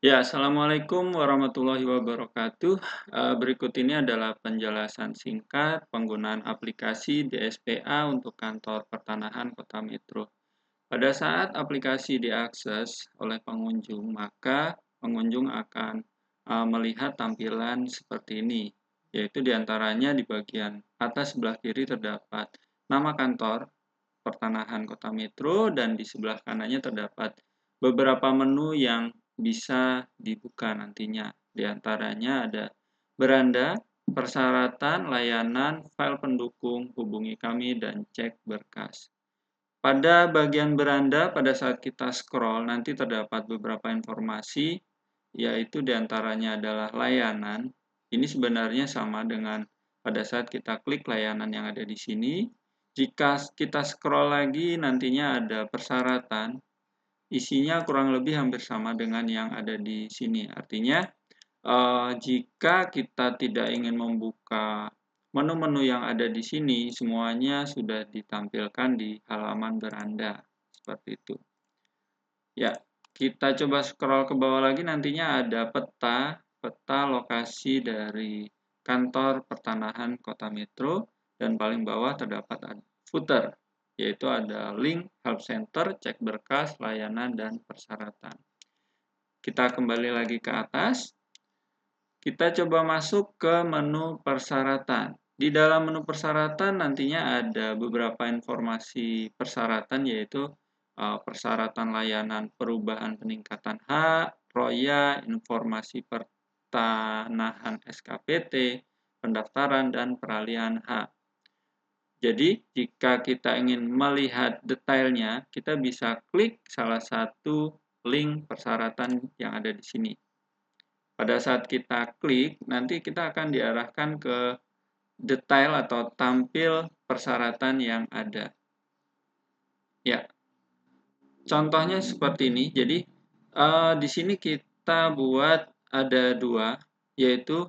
Ya, Assalamualaikum warahmatullahi wabarakatuh. Berikut ini adalah penjelasan singkat penggunaan aplikasi DSPA untuk kantor pertanahan Kota Metro. Pada saat aplikasi diakses oleh pengunjung, maka pengunjung akan melihat tampilan seperti ini, yaitu diantaranya di bagian atas sebelah kiri terdapat nama kantor pertanahan Kota Metro dan di sebelah kanannya terdapat beberapa menu yang bisa dibuka nantinya. Di antaranya ada beranda, persyaratan, layanan, file pendukung, hubungi kami, dan cek berkas. Pada bagian beranda, pada saat kita scroll, nanti terdapat beberapa informasi, yaitu diantaranya adalah layanan. Ini sebenarnya sama dengan pada saat kita klik layanan yang ada di sini. Jika kita scroll lagi, nantinya ada persyaratan. Isinya kurang lebih hampir sama dengan yang ada di sini. Artinya, jika kita tidak ingin membuka menu-menu yang ada di sini, semuanya sudah ditampilkan di halaman beranda. Seperti itu. Ya, kita coba scroll ke bawah lagi, nantinya ada peta lokasi dari kantor pertanahan Kota Metro, dan paling bawah terdapat footer, yaitu ada link, help center, cek berkas, layanan, dan persyaratan. Kita kembali lagi ke atas. Kita coba masuk ke menu persyaratan. Di dalam menu persyaratan nantinya ada beberapa informasi persyaratan, yaitu persyaratan layanan perubahan peningkatan hak, roya, informasi pertanahan SKPT, pendaftaran, dan peralihan hak. Jadi, jika kita ingin melihat detailnya, kita bisa klik salah satu link persyaratan yang ada di sini. Pada saat kita klik, nanti kita akan diarahkan ke detail atau tampil persyaratan yang ada. Ya, contohnya seperti ini. Jadi, di sini kita buat ada dua, yaitu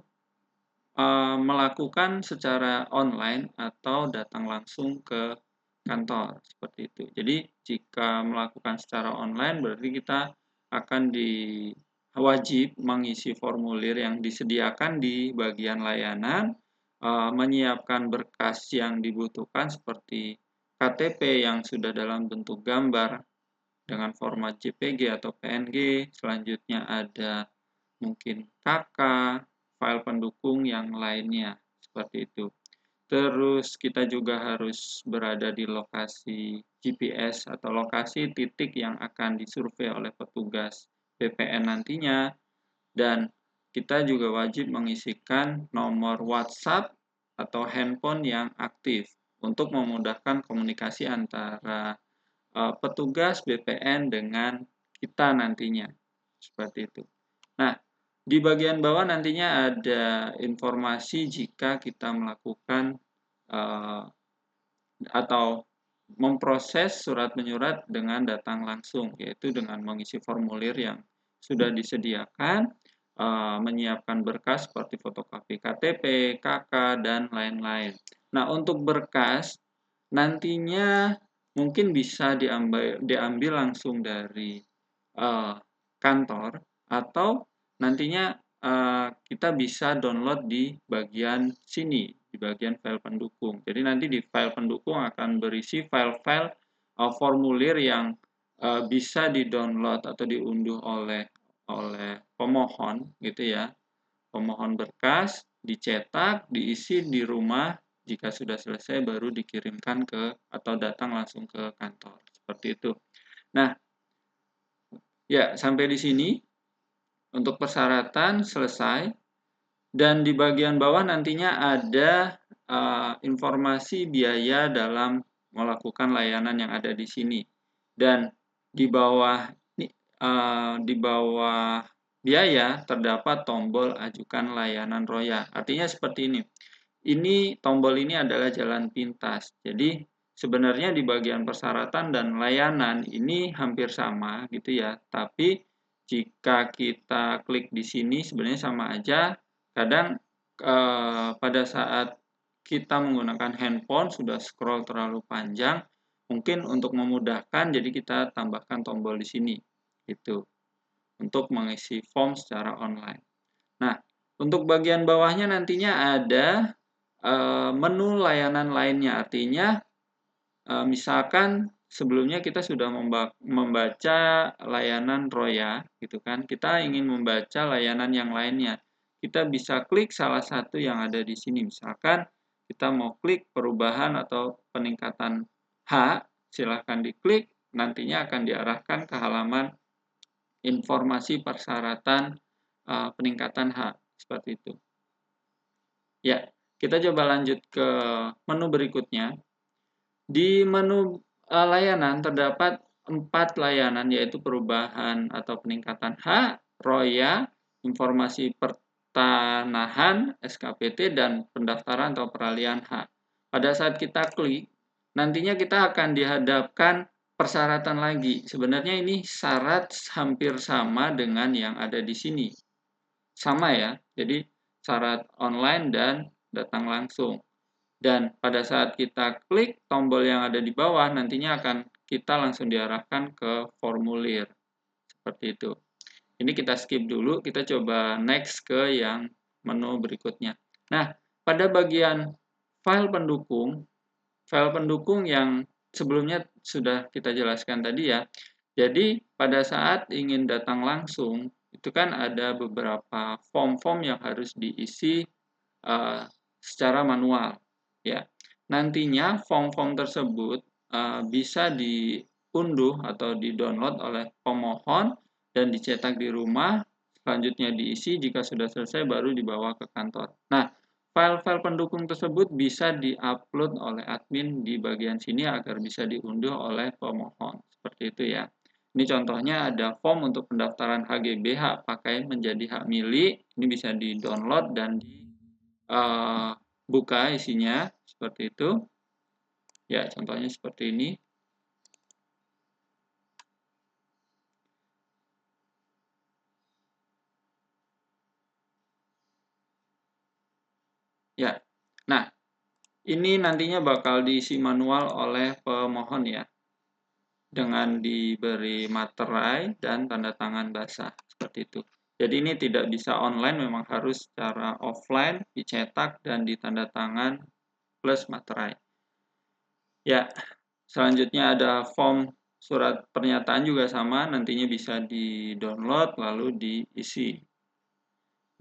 melakukan secara online atau datang langsung ke kantor, seperti itu. Jadi, jika melakukan secara online, berarti kita akan wajib mengisi formulir yang disediakan di bagian layanan, menyiapkan berkas yang dibutuhkan seperti KTP yang sudah dalam bentuk gambar dengan format JPG atau PNG, selanjutnya ada mungkin KK, file pendukung yang lainnya, seperti itu. Terus kita juga harus berada di lokasi GPS atau lokasi titik yang akan disurvei oleh petugas BPN nantinya, dan kita juga wajib mengisikan nomor WhatsApp atau handphone yang aktif untuk memudahkan komunikasi antara petugas BPN dengan kita nantinya, seperti itu. Nah, di bagian bawah nantinya ada informasi jika kita melakukan atau memproses surat menyurat dengan datang langsung, yaitu dengan mengisi formulir yang sudah disediakan, menyiapkan berkas seperti fotokopi KTP, KK, dan lain-lain. Nah, untuk berkas nantinya mungkin bisa diambil langsung dari kantor, atau nantinya kita bisa download di bagian sini, di bagian file pendukung. Jadi nanti di file pendukung akan berisi file-file formulir yang bisa di-download atau diunduh oleh pemohon, gitu ya. Pemohon berkas dicetak, diisi di rumah. Jika sudah selesai baru dikirimkan ke atau datang langsung ke kantor. Seperti itu. Nah, ya sampai di sini untuk persyaratan selesai. Dan di bagian bawah nantinya ada informasi biaya dalam melakukan layanan yang ada di sini. Dan di bawah biaya terdapat tombol ajukan layanan roya. Artinya seperti ini. Tombol ini adalah jalan pintas. Jadi sebenarnya di bagian persyaratan dan layanan ini hampir sama gitu ya. Tapi jika kita klik di sini sebenarnya sama aja. Kadang pada saat kita menggunakan handphone sudah scroll terlalu panjang, mungkin untuk memudahkan jadi kita tambahkan tombol di sini gitu. untuk mengisi form secara online. Nah, untuk bagian bawahnya nantinya ada menu layanan lainnya, artinya misalkan sebelumnya kita sudah membaca layanan Roya, gitu kan, kita ingin membaca layanan yang lainnya. Kita bisa klik salah satu yang ada di sini. Misalkan kita mau klik perubahan atau peningkatan H, silahkan diklik, nantinya akan diarahkan ke halaman informasi persyaratan peningkatan H, seperti itu. Ya, kita coba lanjut ke menu berikutnya. Di menu layanan terdapat 4 layanan, yaitu perubahan atau peningkatan H, Roya, informasi pertanahan, SKPT, dan pendaftaran atau peralihan H. Pada saat kita klik, nantinya kita akan dihadapkan persyaratan lagi. Sebenarnya ini syarat hampir sama dengan yang ada di sini. Sama ya, jadi syarat online dan datang langsung. Dan pada saat kita klik tombol yang ada di bawah, nantinya akan kita langsung diarahkan ke formulir. Seperti itu. Ini kita skip dulu, kita coba next ke yang menu berikutnya. Nah, pada bagian file pendukung yang sebelumnya sudah kita jelaskan tadi ya. Jadi, pada saat ingin datang langsung, itu kan ada beberapa form-form yang harus diisi secara manual. Ya, nantinya form-form tersebut bisa diunduh atau di-download oleh pemohon dan dicetak di rumah. Selanjutnya diisi, jika sudah selesai baru dibawa ke kantor. Nah, file-file pendukung tersebut bisa di-upload oleh admin di bagian sini agar bisa diunduh oleh pemohon. Seperti itu ya. Ini contohnya ada form untuk pendaftaran HGB, hak pakai menjadi hak milik. Ini bisa di-download dan buka isinya seperti itu. Ya, contohnya seperti ini. Ya. Nah, ini nantinya bakal diisi manual oleh pemohon ya. Dengan diberi materai dan tanda tangan basah seperti itu. Jadi ini tidak bisa online, memang harus secara offline, dicetak dan ditanda tangan plus materai. Ya, selanjutnya ada form surat pernyataan juga sama, nantinya bisa di-download lalu diisi.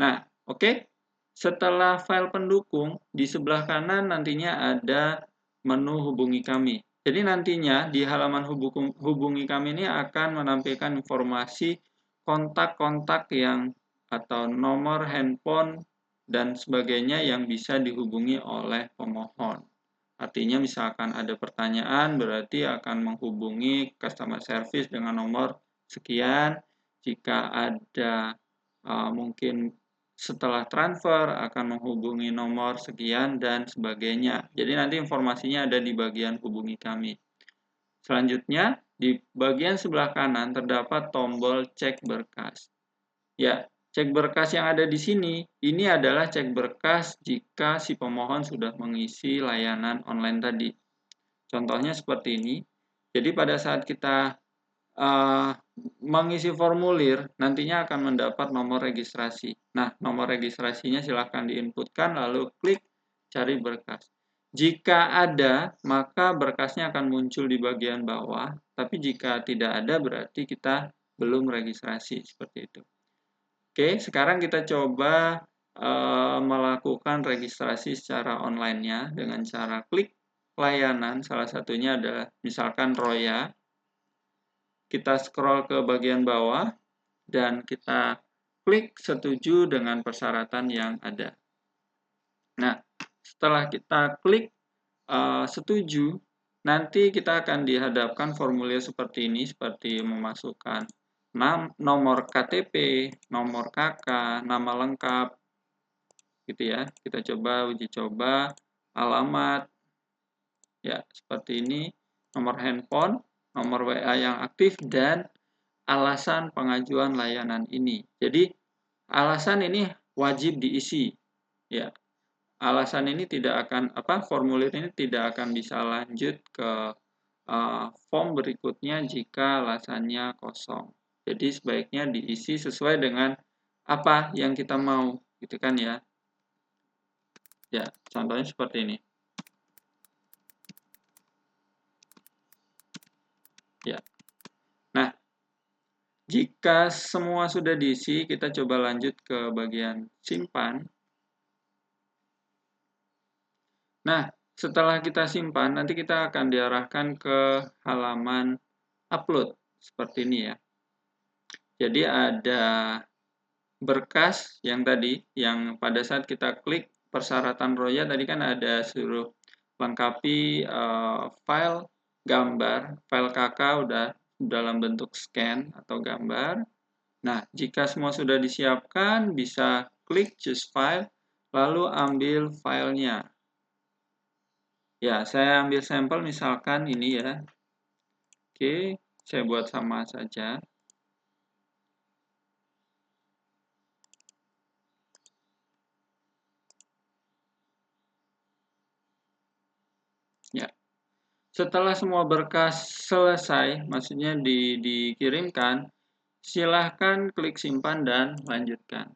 Nah, oke. Setelah file pendukung, di sebelah kanan nantinya ada menu hubungi kami. Jadi nantinya di halaman hubungi kami ini akan menampilkan informasi kontak-kontak yang atau nomor handphone dan sebagainya yang bisa dihubungi oleh pemohon. Artinya misalkan ada pertanyaan, berarti akan menghubungi customer service dengan nomor sekian. Jika ada mungkin setelah transfer akan menghubungi nomor sekian dan sebagainya. Jadi nanti informasinya ada di bagian hubungi kami. Selanjutnya, di bagian sebelah kanan terdapat tombol cek berkas. Ya, cek berkas yang ada di sini, ini adalah cek berkas jika si pemohon sudah mengisi layanan online tadi. Contohnya seperti ini. Jadi pada saat kita mengisi formulir, nantinya akan mendapat nomor registrasi. Nah, nomor registrasinya silahkan diinputkan, lalu klik cari berkas. Jika ada, maka berkasnya akan muncul di bagian bawah, tapi jika tidak ada, berarti kita belum registrasi, seperti itu. Oke, sekarang kita coba melakukan registrasi secara online-nya dengan cara klik layanan, salah satunya adalah misalkan Roya. Kita scroll ke bagian bawah dan kita klik setuju dengan persyaratan yang ada. Nah, setelah kita klik setuju, nanti kita akan dihadapkan formulir seperti ini, seperti memasukkan nomor KTP, nomor KK, nama lengkap, gitu ya. Kita coba uji coba, alamat, ya seperti ini, nomor handphone, nomor WA yang aktif, dan alasan pengajuan layanan ini. Jadi alasan ini wajib diisi. Ya. Alasan ini tidak akan formulir ini tidak akan bisa lanjut ke form berikutnya jika alasannya kosong. Jadi sebaiknya diisi sesuai dengan apa yang kita mau, gitu kan ya. Ya, contohnya seperti ini. Ya. Nah, jika semua sudah diisi, kita coba lanjut ke bagian simpan. Nah, setelah kita simpan, nanti kita akan diarahkan ke halaman upload seperti ini ya. Jadi ada berkas yang tadi, yang pada saat kita klik persyaratan Roya tadi kan ada suruh lengkapi file gambar, file KK udah dalam bentuk scan atau gambar. Nah, jika semua sudah disiapkan, bisa klik choose file, lalu ambil filenya. Ya, saya ambil sampel misalkan ini ya. Oke, saya buat sama saja. Ya. Setelah semua berkas selesai, maksudnya dikirimkan, silahkan klik simpan dan lanjutkan.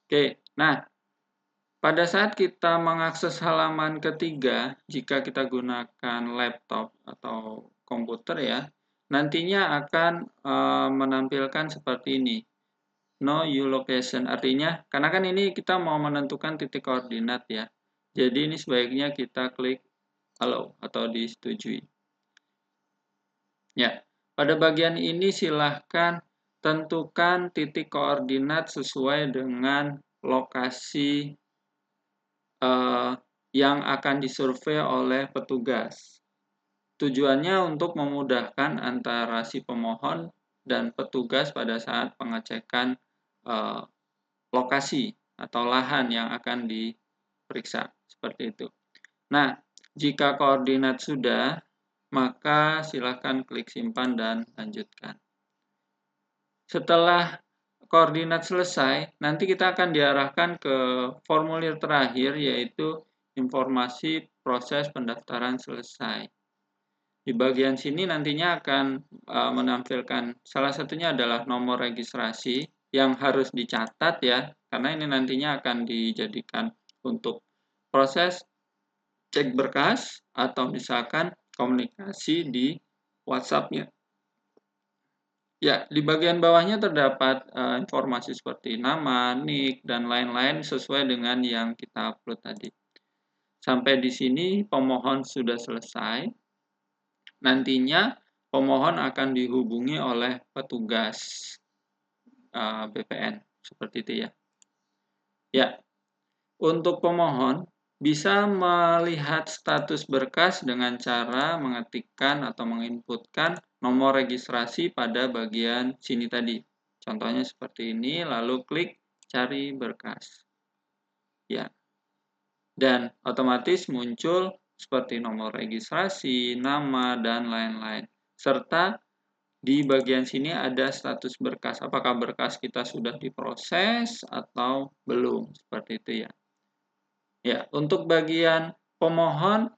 Oke, nah pada saat kita mengakses halaman ketiga, jika kita gunakan laptop atau komputer ya, nantinya akan menampilkan seperti ini. Know your location, artinya karena kan ini kita mau menentukan titik koordinat ya. Jadi ini sebaiknya kita klik allow atau disetujui. Ya, pada bagian ini silahkan tentukan titik koordinat sesuai dengan lokasi yang akan disurvei oleh petugas. Tujuannya untuk memudahkan antara si pemohon dan petugas pada saat pengecekan lokasi atau lahan yang akan diperiksa. Seperti itu. Nah, jika koordinat sudah, maka silakan klik simpan dan lanjutkan. Setelah koordinat selesai, nanti kita akan diarahkan ke formulir terakhir, yaitu informasi proses pendaftaran selesai. Di bagian sini nantinya akan menampilkan salah satunya adalah nomor registrasi yang harus dicatat ya, karena ini nantinya akan dijadikan untuk proses cek berkas atau misalkan komunikasi di WhatsApp-nya. Ya, di bagian bawahnya terdapat informasi seperti nama, nick, dan lain-lain sesuai dengan yang kita upload tadi. Sampai di sini pemohon sudah selesai. Nantinya pemohon akan dihubungi oleh petugas BPN. Seperti itu ya. Ya, untuk pemohon bisa melihat status berkas dengan cara mengetikkan atau menginputkan nomor registrasi pada bagian sini tadi. Contohnya seperti ini, lalu klik cari berkas. Ya. Dan otomatis muncul seperti nomor registrasi, nama, dan lain-lain. Serta di bagian sini ada status berkas. Apakah berkas kita sudah diproses atau belum? Seperti itu ya. Ya, untuk bagian pemohon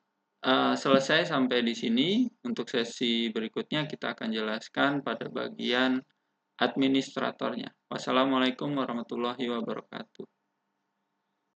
selesai sampai di sini. Untuk sesi berikutnya kita akan jelaskan pada bagian administratornya. Wassalamualaikum warahmatullahi wabarakatuh.